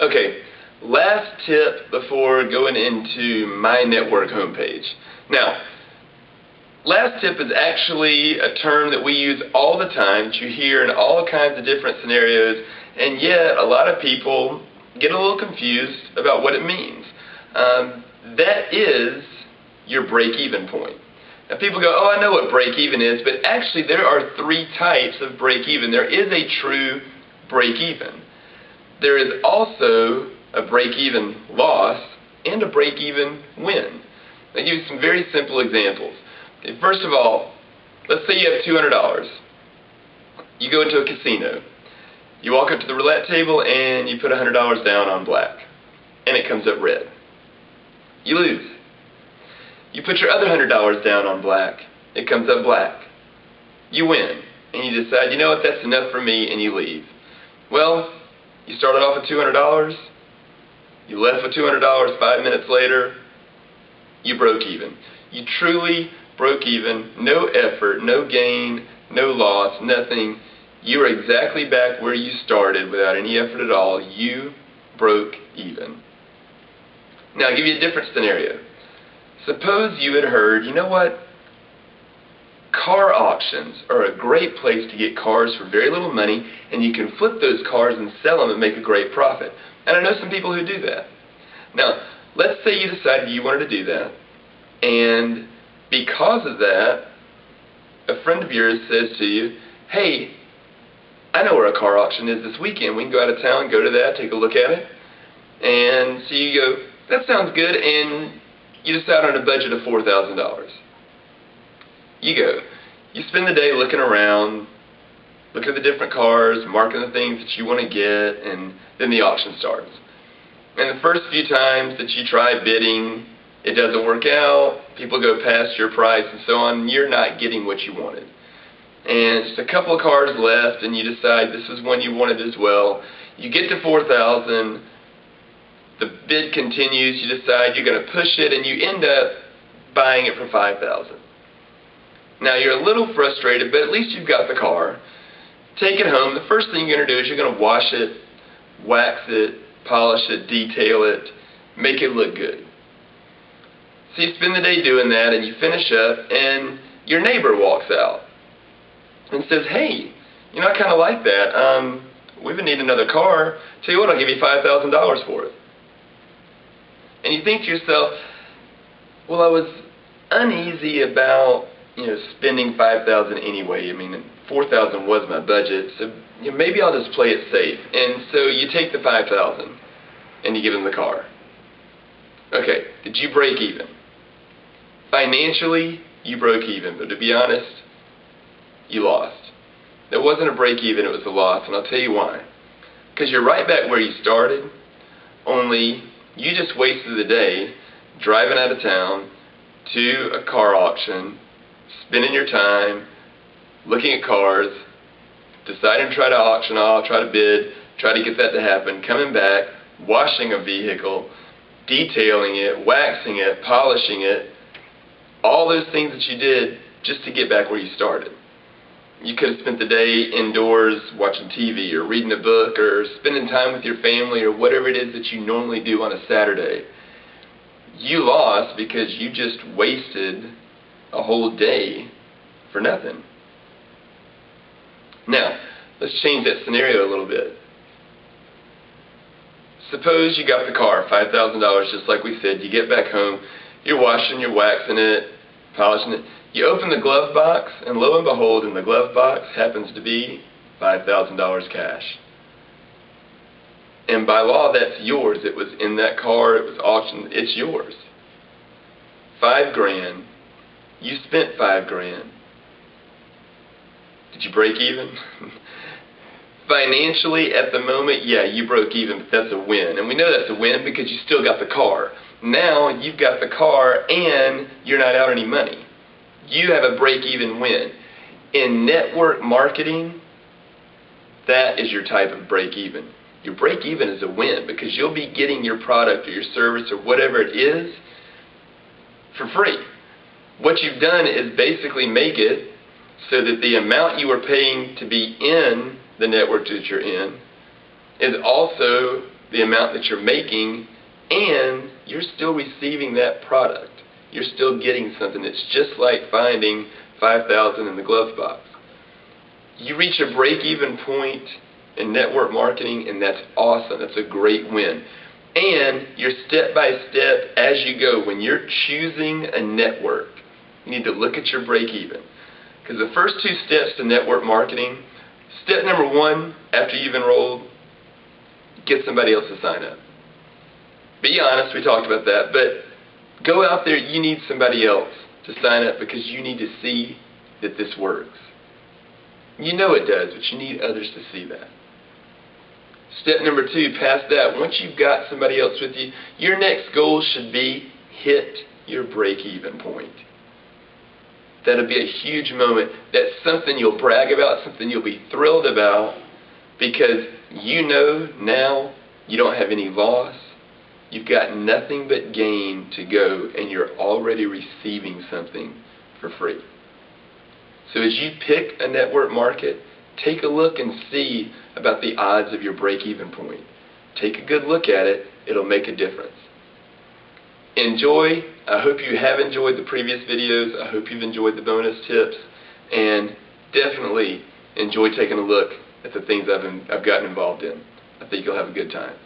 Okay, last tip before going into my network homepage. Now, last tip is actually a term that we use all the time, that you hear in all kinds of different scenarios, and yet a lot of people get a little confused about what it means. That is your break-even point. Now people go, oh, I know what break-even is, but actually there are three types of break-even. There is a true break-even. There is also a break-even loss and a break-even win. I'll give you some very simple examples. Okay, first of all, let's say you have $200. You go into a casino. You walk up to the roulette table and you put $100 down on black, and it comes up red. You lose. You put your other $100 down on black, it comes up black. You win, and you decide, you know what, that's enough for me, and you leave. Well, you started off with $200, you left with $200 5 minutes later, you broke even. You truly broke even, no effort, no gain, no loss, nothing. You are exactly back where you started without any effort at all. You broke even. Now I'll give you a different scenario. Suppose you had heard, you know what, car auctions are a great place to get cars for very little money, and you can flip those cars and sell them and make a great profit. And I know some people who do that. Now, let's say you decided you wanted to do that, and because of that, a friend of yours says to you, hey, I know where a car auction is this weekend. We can go out of town, go to that, take a look at it. And so you go, that sounds good, and you decide on a budget of $4,000. You go. You spend the day looking around, looking at the different cars, marking the things that you want to get, and then the auction starts. And the first few times that you try bidding, it doesn't work out, people go past your price and so on, and you're not getting what you wanted. And just a couple of cars left, and you decide this was one you wanted as well. You get to $4,000. The bid continues, you decide you're going to push it, and you end up buying it for $5,000. Now you're a little frustrated, but at least you've got the car. Take it home. The first thing you're going to do is you're going to wash it, wax it, polish it, detail it, make it look good. So you spend the day doing that, and you finish up, and your neighbor walks out and says, hey, you know, I kind of like that. We've been needing another car. Tell you what, I'll give you $5,000 for it. And you think to yourself, well, I was uneasy about, spending $5,000 anyway. I mean, $4,000 was my budget, so maybe I'll just play it safe. And so you take the $5,000 and you give him the car. Okay, did you break even? Financially, you broke even, but to be honest, you lost. It wasn't a break even, it was a loss, and I'll tell you why. Because you're right back where you started, only you just wasted the day driving out of town to a car auction, spending your time looking at cars, deciding to try to auction off, try to bid, try to get that to happen, coming back, washing a vehicle, detailing it, waxing it, polishing it, all those things that you did just to get back where you started. You could have spent the day indoors watching TV or reading a book or spending time with your family or whatever it is that you normally do on a Saturday. You lost because you just wasted a whole day for nothing. Now, let's change that scenario a little bit. Suppose you got the car, $5,000, just like we said. You get back home, you're washing, you're waxing it, polishing it. You open the glove box, and lo and behold, in the glove box happens to be $5,000 cash. And by law, that's yours. It was in that car, it was auctioned, it's yours. $5,000. You spent $5,000. Did you break even? Financially, at the moment, yeah, you broke even, but that's a win. And we know that's a win because you still got the car. Now you've got the car and you're not out any money. You have a break-even win. In network marketing, that is your type of break-even. Your break-even is a win because you'll be getting your product or your service or whatever it is for free. What you've done is basically make it so that the amount you are paying to be in the network that you're in is also the amount that you're making, and you're still receiving that product. You're still getting something. It's just like finding $5,000 in the glove box. You reach a break-even point in network marketing, and that's awesome. That's a great win. And you're step-by-step as you go. When you're choosing a network, you need to look at your break-even. Because the first two steps to network marketing, step number one, after you've enrolled, get somebody else to sign up. Be honest, we talked about that, but go out there, you need somebody else to sign up because you need to see that this works. You know it does, but you need others to see that. Step number two, past that, once you've got somebody else with you, your next goal should be hit your break-even point. That'll be a huge moment. That's something you'll brag about, something you'll be thrilled about, because you know now you don't have any loss. You've got nothing but gain to go, and you're already receiving something for free. So as you pick a network market, take a look and see about the odds of your break-even point. Take a good look at it. It'll make a difference. Enjoy. I hope you have enjoyed the previous videos. I hope you've enjoyed the bonus tips. And definitely enjoy taking a look at the things I've gotten involved in. I think you'll have a good time.